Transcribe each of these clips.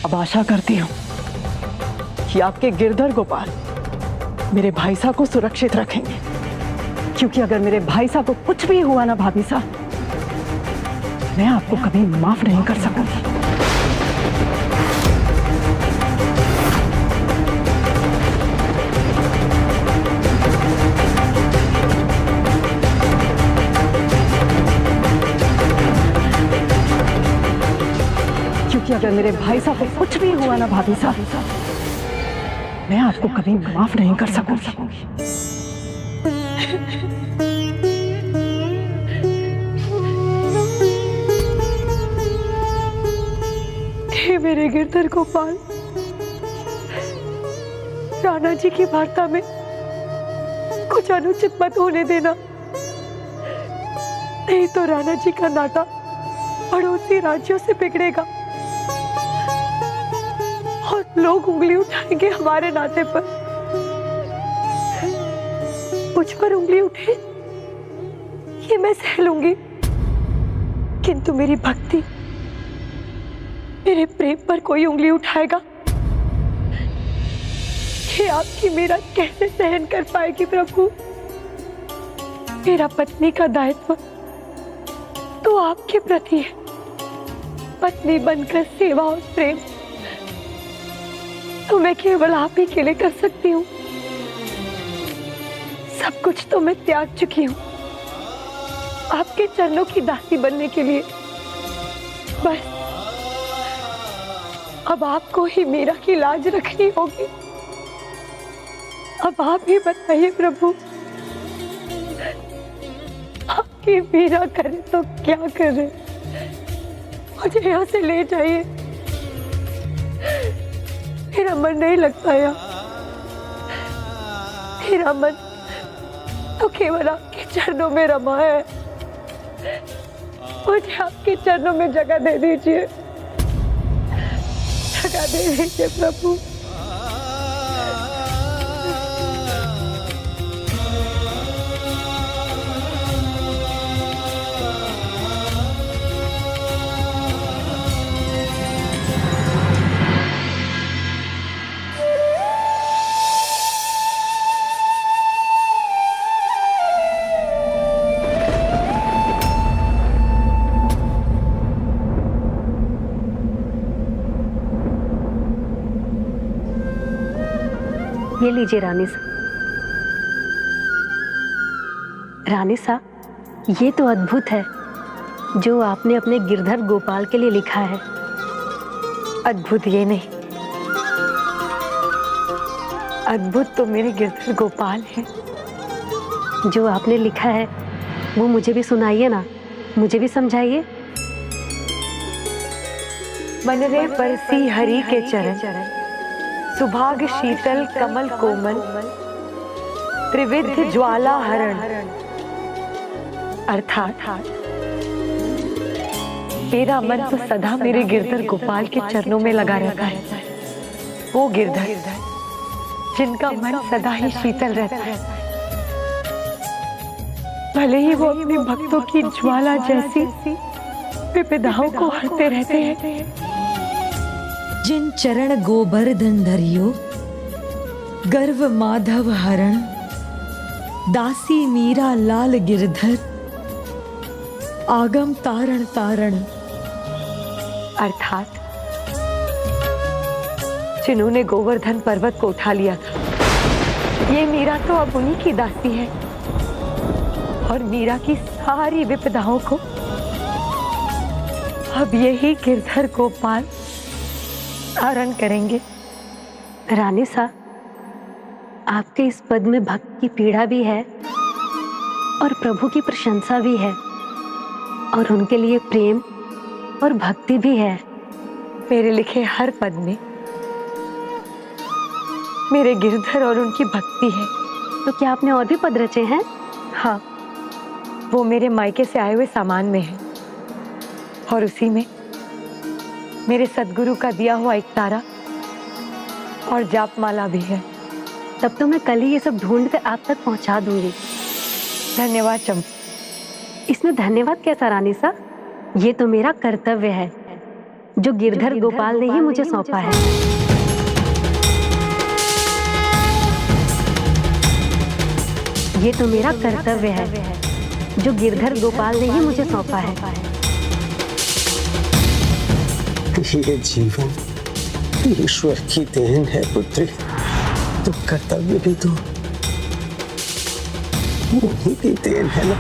अब आशा करती हूँ कि आपके गिरधर गोपाल मेरे भाई साहब को सुरक्षित रखेंगे, क्योंकि अगर मेरे भाई साहब को कुछ भी हुआ ना भाभी साहब, मैं आपको कभी माफ नहीं कर सकूंगी। क्योंकि अगर मेरे भाई साहब को कुछ भी हुआ ना भाभी साहब, मैं आपको कभी माफ नहीं कर सकूंगी। हे मेरे गिरधर गोपाल, राणा जी की वार्ता में कुछ अनुचित मत होने देना, नहीं तो राणा जी का नाता पड़ोसी राज्यों से बिगड़ेगा और लोग उंगली उठाएंगे हमारे नाते पर। मुझ पर उंगली उठे ये मैं सह लूंगी, किंतु मेरी भक्ति, मेरे प्रेम पर कोई उंगली उठाएगा, ये आपकी मीरा कैसे सहन कर पाएगी प्रभु। मेरा पत्नी का दायित्व तो आपके प्रति है, पत्नी बनकर सेवा और प्रेम तो मैं केवल आप ही के लिए कर सकती हूँ। सब कुछ तो मैं त्याग चुकी हूँ आपके चरणों की दासी बनने के लिए। बस अब आपको ही मीरा की लाज रखनी होगी। अब आप ही बताइए प्रभु, आपकी मीरा करे तो क्या करे। मुझे यहाँ से ले जाइए, मेरा मन नहीं लगता यहाँ। मेरा मन तो केवल आपके चरणों में रमा है। मुझे आपके चरणों में जगह दे दीजिए, जगह दे दीजिए प्रभु। ये लीजिए रानी सा। रानी सा, ये तो अद्भुत है जो आपने अपने गिरधर गोपाल के लिए लिखा है। अद्भुत ये नहीं, अद्भुत तो मेरे गिरधर गोपाल है। जो आपने लिखा है वो मुझे भी सुनाइए ना, मुझे भी समझाइए। मनरे परसी हरि के चरण, सुभाग शीतल कमल कोमल, त्रिविध ज्वाला हरण। अर्थात मेरा मन तो सदा मेरे गिरधर गोपाल के चरणों में लगा रहता है। वो गिरधर जिनका मन सदा ही शीतल रहता है, भले ही वो अपने भक्तों की ज्वाला जैसी विपदाओं को हरते रहते हैं। जिन चरण गोवर्धन धरियो, गर्व माधव हरण, दासी मीरा लाल गिरधर, आगम तारण तारण। अर्थात जिन्होंने गोवर्धन पर्वत को उठा लिया था, ये मीरा तो अब उन्हीं की दासी है और मीरा की सारी विपदाओं को अब यही गिरधर गोपाल धारण करेंगे। रानी सा, आपके इस पद में भक्त की पीड़ा भी है और प्रभु की प्रशंसा भी है और उनके लिए प्रेम और भक्ति भी है। मेरे लिखे हर पद में मेरे गिरधर और उनकी भक्ति है। तो क्या आपने और भी पद रचे हैं? हाँ, वो मेरे मायके से आए हुए सामान में है और उसी में मेरे सद्गुरु का दिया हुआ एक तारा और जापमाला भी है। तब तो मैं कल ही ये सब ढूंढ कर आप तक पहुंचा दूंगी। धन्यवाद चंपा। इसमें धन्यवाद कैसा रानी सा, ये तो मेरा कर्तव्य है। जो गिरधर गोपाल ने ही मुझे सौंपा है। ये तो मेरा कर्तव्य है जो गिरधर गोपाल ने ही मुझे सौंपा है। ये जीवन ईश्वर की देन है पुत्री, तो कर्तव्य भी तो उन्हीं की देन है ना।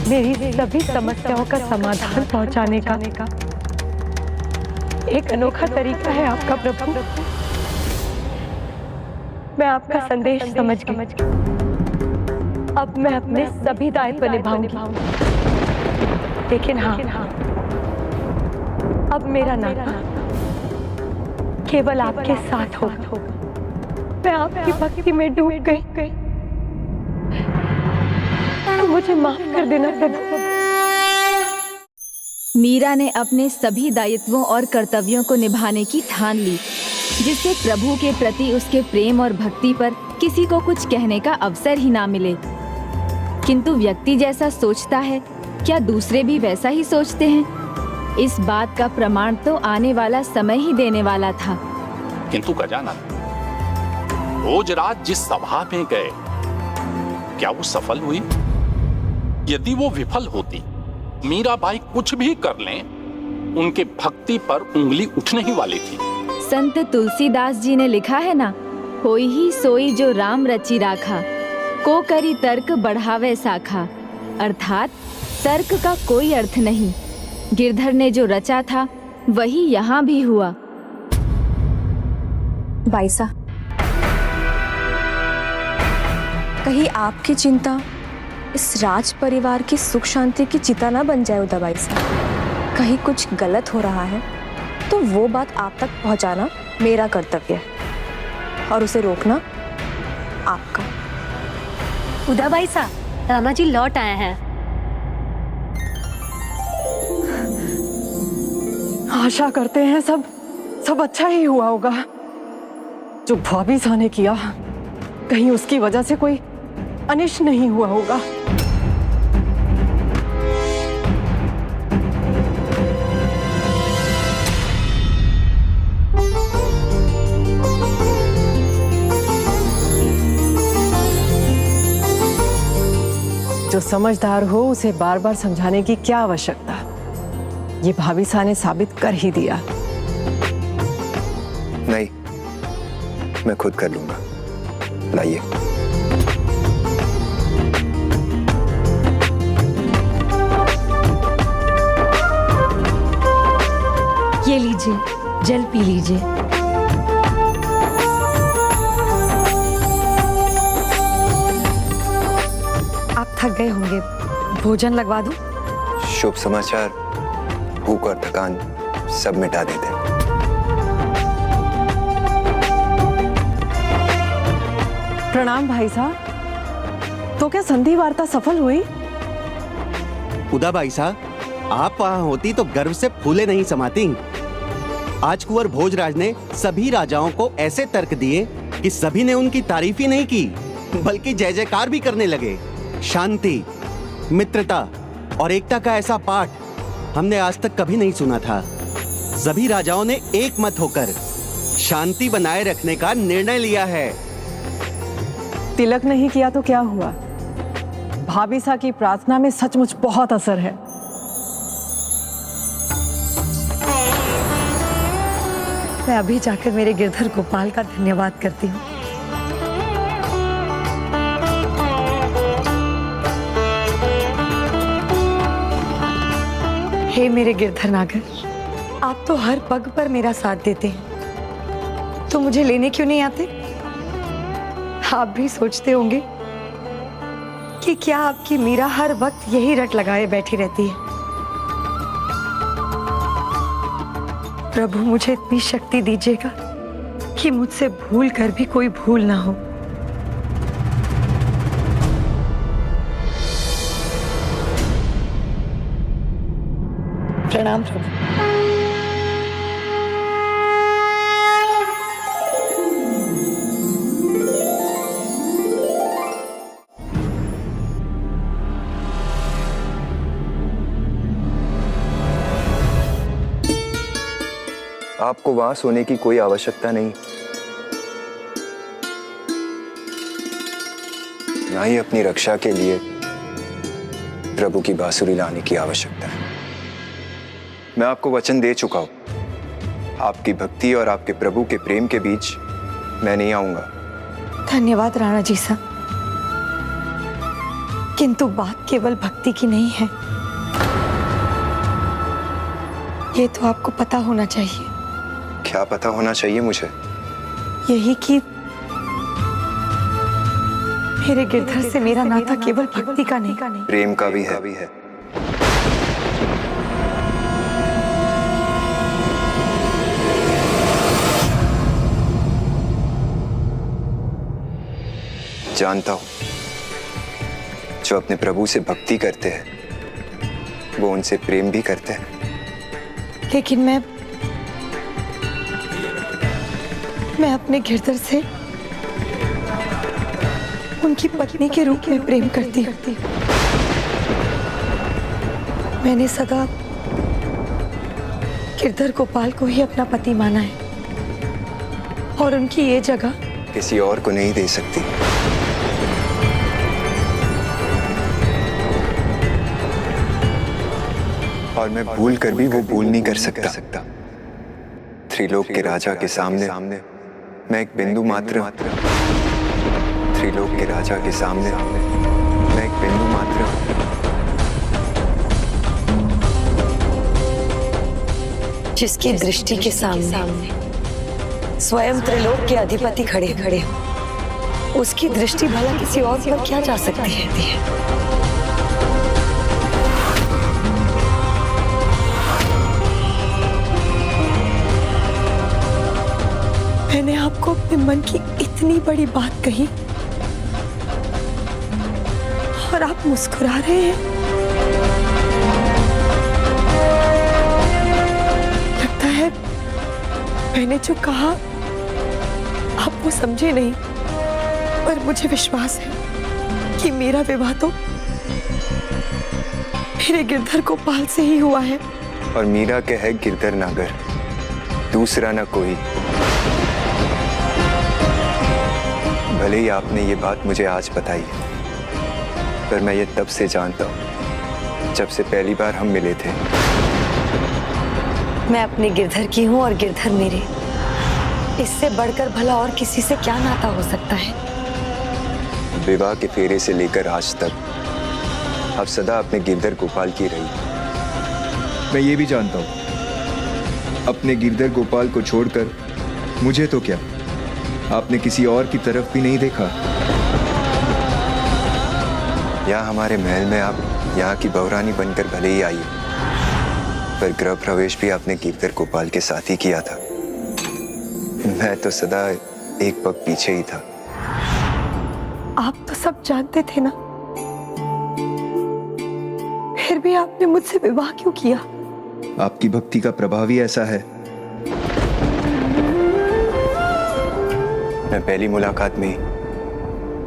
मेरी सभी समस्याओं का समाधान पहुंचाने का एक अनोखा तरीका है आपका प्रभु। मैं आपका संदेश समझ गई। अब मैं अपने सभी दायित्व निभाऊंगी, लेकिन हाँ, अब मेरा नाता केवल आपके साथ होगा। मैं आपकी भक्ति में डूब गई, तो मुझे माफ कर देना प्रभु। मीरा ने अपने सभी दायित्वों और कर्तव्यों को निभाने की ठान ली, जिससे प्रभु के प्रति उसके प्रेम और भक्ति पर किसी को कुछ कहने का अवसर ही ना मिले। किंतु व्यक्ति जैसा सोचता है, क्या दूसरे भी वैसा ही सोचते हैं? इस बात का प्रमाण तो आने वाला समय ही देने वाला था। किंतु गजानन, भोजराज जिस सभा में गए, क्या वो सफल हुई? यदि वो विफल होती, मीराबाई कुछ भी कर लें, उनके भक्ति पर उंगली उठने ही वाली थी। संत तुलसीदास जी ने लिखा है ना, होई ही सोई जो राम रची राखा, को करी तर्क बढ़ावे साखा। अर्थात तर्क का कोई अर्थ नहीं। गिरधर ने जो रचा था वही यहाँ भी हुआ। बाईसा, कहीं आपकी चिंता इस राज परिवार की सुख शांति की चिता ना बन जाए उदा बाईसा। कहीं कुछ गलत हो रहा है तो वो बात आप तक पहुंचाना मेरा कर्तव्य है और उसे रोकना आपका। उदा बाईसा, राणा जी लौट आए हैं। आशा करते हैं सब अच्छा ही हुआ होगा। जो भाभी साहब ने किया, कहीं उसकी वजह से कोई अनिष्ट नहीं हुआ होगा। जो समझदार हो उसे बार बार समझाने की क्या आवश्यकता। ये भाभी साहब ने साबित कर ही दिया। नहीं, मैं खुद कर लूंगा। लाइए। ये लीजिए, जल पी लीजिए। आप थक गए होंगे, भोजन लगवा दूं? शुभ समाचार भूख और थकान सब मिटा देते हैं। प्रणाम भाई साहब। तो क्या संधि वार्ता सफल हुई? उदा बाई साहब, आप वहां होती तो गर्व से फूले नहीं समाती। आज कुंवर भोजराज ने सभी राजाओं को ऐसे तर्क दिए कि सभी ने उनकी तारीफ ही नहीं की, बल्कि जय जयकार भी करने लगे। शांति, मित्रता और एकता का ऐसा पाठ हमने आज तक कभी नहीं सुना था। सभी राजाओं ने एक मत होकर शांति बनाए रखने का निर्णय लिया है। तिलक नहीं किया तो क्या हुआ? भाभी साहब की प्रार्थना में सचमुच बहुत असर है। मैं अभी जाकर मेरे गिरधर गोपाल का धन्यवाद करती हूँ। हे मेरे गिरधर नागर, आप तो हर पग पर मेरा साथ देते हैं, तो मुझे लेने क्यों नहीं आते? आप भी सोचते होंगे कि क्या आपकी मीरा हर वक्त यही रट लगाए बैठी रहती है। प्रभु मुझे इतनी शक्ति दीजिएगा कि मुझसे भूल कर भी कोई भूल ना हो। प्रणाम प्रभु। आपको वहां सोने की कोई आवश्यकता नहीं, ना ही अपनी रक्षा के लिए प्रभु की बांसुरी लाने की आवश्यकता है। मैं आपको वचन दे चुका हूं, आपकी भक्ति और आपके प्रभु के प्रेम के बीच मैं नहीं आऊंगा। धन्यवाद राणा जी साहब, किंतु बात केवल भक्ति की नहीं है, ये तो आपको पता होना चाहिए। क्या पता होना चाहिए मुझे? यही कि मेरे गिरधर से मेरा नाता केवल भक्ति का नहीं, प्रेम का भी है। जानता हूं, जो अपने प्रभु से भक्ति करते हैं वो उनसे प्रेम भी करते हैं। लेकिन मैं अपने गिरधर से उनकी पत्नी के रूप में प्रेम करती हूँ। मैंने सदा गिरधर गोपाल को ही अपना पति माना है और उनकी ये जगह किसी और को नहीं दे सकती। और मैं भूल कर भी वो भूल नहीं कर सकता। त्रिलोक के राजा के सामने मैं एक बिंदु मात्र, त्रिलोक के राजा के सामने मैं एक बिंदु मात्र। जिसकी दृष्टि के सामने स्वयं त्रिलोक के अधिपति खड़े उसकी दृष्टि भला किसी और पर क्या जा सकती है? मैंने आपको अपने मन की इतनी बड़ी बात कही और आप मुस्कुरा रहे हैं। लगता है मैंने जो कहा आप वो समझे नहीं, पर मुझे विश्वास है कि मेरा विवाह तो मेरे गिरधर गोपाल से ही हुआ है। और मीरा के है गिरधर नागर, दूसरा ना कोई। भले ही आपने ये बात मुझे आज बताई है, पर मैं ये तब से जानता हूँ जब से पहली बार हम मिले थे। मैं अपने गिरधर की हूँ और गिरधर मेरे, इससे बढ़कर भला और किसी से क्या नाता हो सकता है? विवाह के फेरे से लेकर आज तक आप सदा अपने गिरधर गोपाल की रही। मैं ये भी जानता हूँ, अपने गिरधर गोपाल को छोड़कर मुझे तो क्या, आपने किसी और की तरफ भी नहीं देखा। यहाँ हमारे महल में आप यहाँ की बहुरानी बनकर भले ही आई, पर गृह प्रवेश भी आपने गिरधर गोपाल के साथ ही किया था। मैं तो सदा एक पग पीछे ही था। आप तो सब जानते थे ना, फिर भी आपने मुझसे विवाह क्यों किया? आपकी भक्ति का प्रभाव ही ऐसा है। मैं पहली मुलाकात में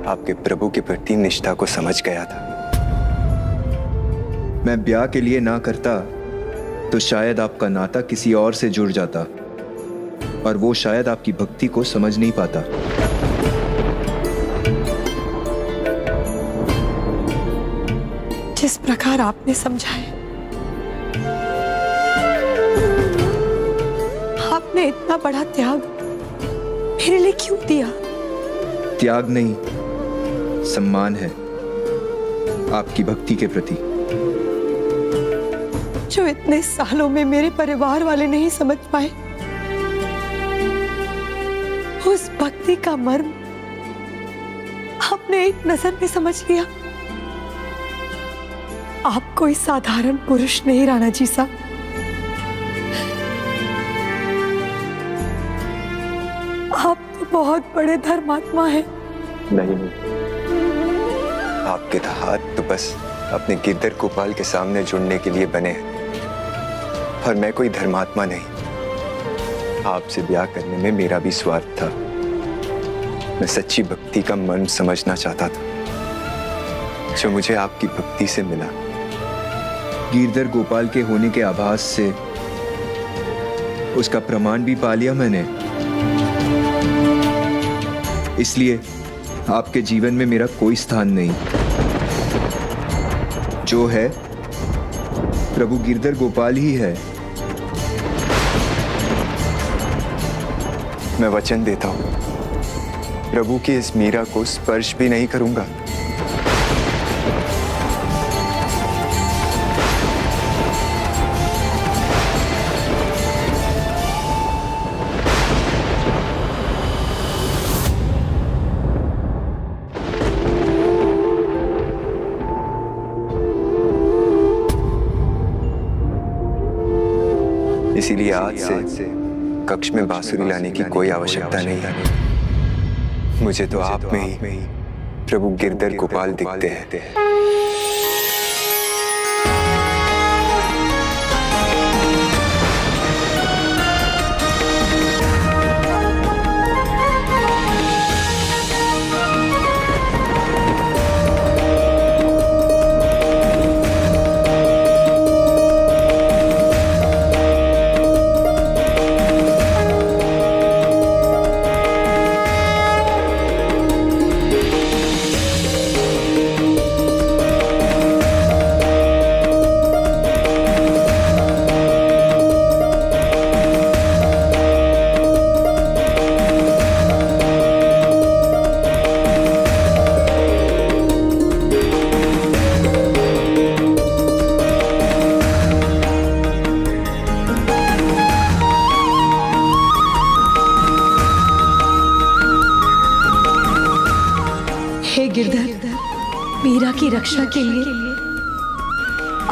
आपके प्रभु के प्रति निष्ठा को समझ गया था। मैं ब्याह के लिए ना करता तो शायद आपका नाता किसी और से जुड़ जाता, और वो शायद आपकी भक्ति को समझ नहीं पाता। जिस प्रकार आपने समझा है, आपने इतना बड़ा त्याग मेरे लिए क्यों दिया? त्याग नहीं, सम्मान है आपकी भक्ति के प्रति, जो इतने सालों में मेरे परिवार वाले नहीं समझ पाए। उस भक्ति का मर्म आपने एक नजर में समझ लिया। आप कोई साधारण पुरुष नहीं राणा जी साहब, आप तो बहुत बड़े धर्मात्मा हैं। नहीं, आपके हाथ तो बस अपने गिरधर गोपाल के सामने जुड़ने के लिए बने हैं, और मैं कोई धर्मात्मा नहीं। आपसे ब्याह करने में मेरा भी स्वार्थ था। मैं सच्ची भक्ति का मर्म समझना चाहता था, जो मुझे आपकी भक्ति से मिला। गिरधर गोपाल के होने के आभास से उसका प्रमाण भी पा लिया मैंने। इसलिए आपके जीवन में मेरा कोई स्थान नहीं। जो है प्रभु गिरधर गोपाल ही है। मैं वचन देता हूं, प्रभु की इस मीरा को स्पर्श भी नहीं करूंगा। इसीलिए आज से कक्ष में बांसुरी लाने की कोई आवश्यकता नहीं है। मुझे तो आप में ही प्रभु गिरधर गोपाल दिखते हैं। हे गिरधर, मीरा की रक्षा के लिए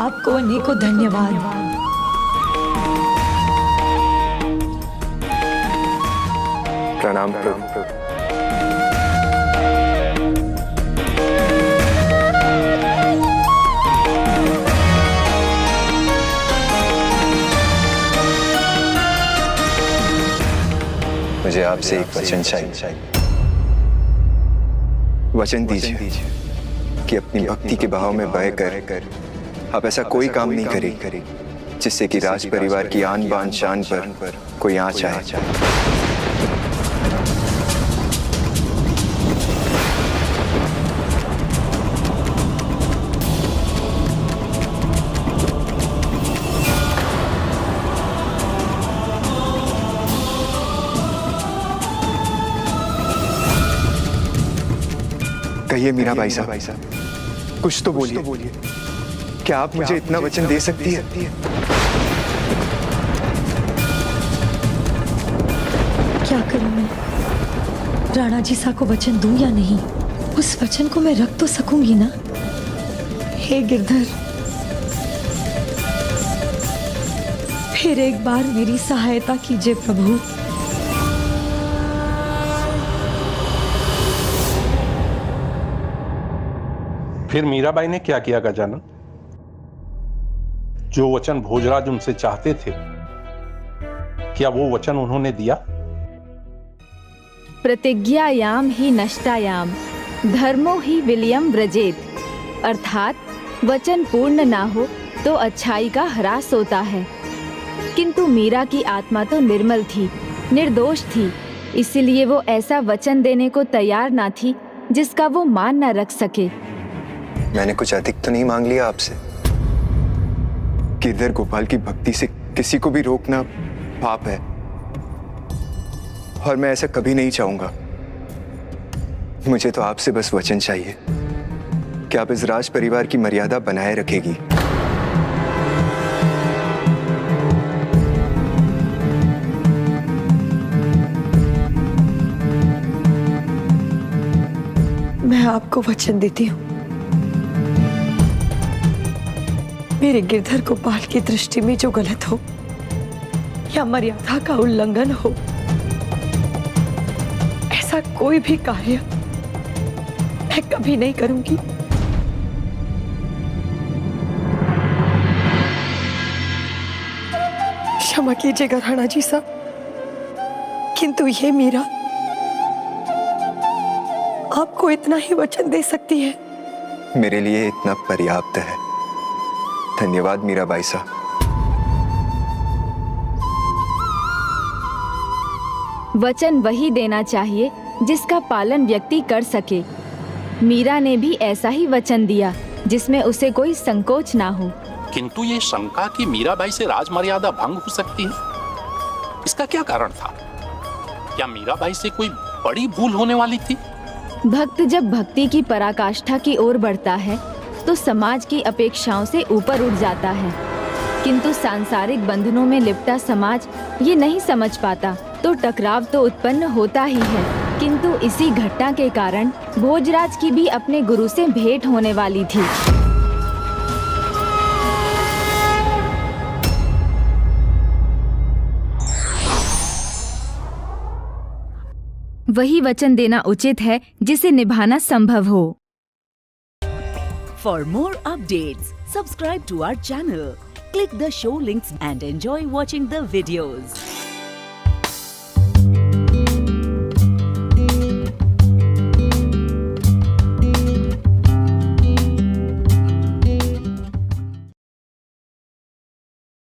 आपको अनेकों धन्यवाद। प्रणाम प्रभु। मुझे आपसे एक वचन चाहिए। वचन दीजिए कि अपनी भक्ति के भाव में बह कर आप ऐसा कोई काम नहीं करें जिससे कि राज परिवार की आन बान शान पर कोई आँच आए। कहिए मीरा बाई साहब, कुछ तो बोलिए। क्या आप मुझे इतना वचन दे सकती है? क्या करूं मैं? राणा जी सा को वचन दूं या नहीं? उस वचन को मैं रख तो सकूंगी ना? हे गिरधर, फिर एक बार मेरी सहायता कीजिए प्रभु। फिर मीराबाई ने क्या किया गजानन? जो वचन भोजराज उनसे चाहते थे, क्या वो वचन उन्होंने दिया? प्रतिज्ञायाम ही नष्टायाम धर्मो ही विलियम व्रजेत, अर्थात वचन पूर्ण ना हो तो अच्छाई का ह्रास होता है। किंतु मीरा की आत्मा तो निर्मल थी, निर्दोष थी, इसलिए वो ऐसा वचन देने को तैयार ना थी जिसका वो मान न रख सके। मैंने कुछ अधिक तो नहीं मांग लिया आपसे? गिरधर गोपाल की भक्ति से किसी को भी रोकना पाप है, और मैं ऐसा कभी नहीं चाहूंगा। मुझे तो आपसे बस वचन चाहिए कि आप इस राज परिवार की मर्यादा बनाए रखेगी। मैं आपको वचन देती हूँ, मेरे गिरधर गोपाल की दृष्टि में जो गलत हो या मर्यादा का उल्लंघन हो, ऐसा कोई भी कार्य मैं कभी नहीं करूंगी। क्षमा कीजिएगा राणा जी साहब, किंतु ये मीरा आपको इतना ही वचन दे सकती है। मेरे लिए इतना पर्याप्त है। धन्यवाद मीराबाई साहब। वचन वही देना चाहिए जिसका पालन व्यक्ति कर सके। मीरा ने भी ऐसा ही वचन दिया जिसमें उसे कोई संकोच ना हो। किंतु ये शंका कि मीराबाई से राजमर्यादा भंग हो सकती है, इसका क्या कारण था? क्या मीराबाई से कोई बड़ी भूल होने वाली थी? भक्त जब भक्ति की पराकाष्ठा की ओर बढ़ता है तो समाज की अपेक्षाओं से ऊपर उठ जाता है, किंतु सांसारिक बंधनों में लिपटा समाज ये नहीं समझ पाता, तो टकराव तो उत्पन्न होता ही है। किंतु इसी घटना के कारण भोजराज की भी अपने गुरु से भेंट होने वाली थी। वही वचन देना उचित है जिसे निभाना संभव हो। For more updates, subscribe to our channel, click the show links and enjoy watching the videos.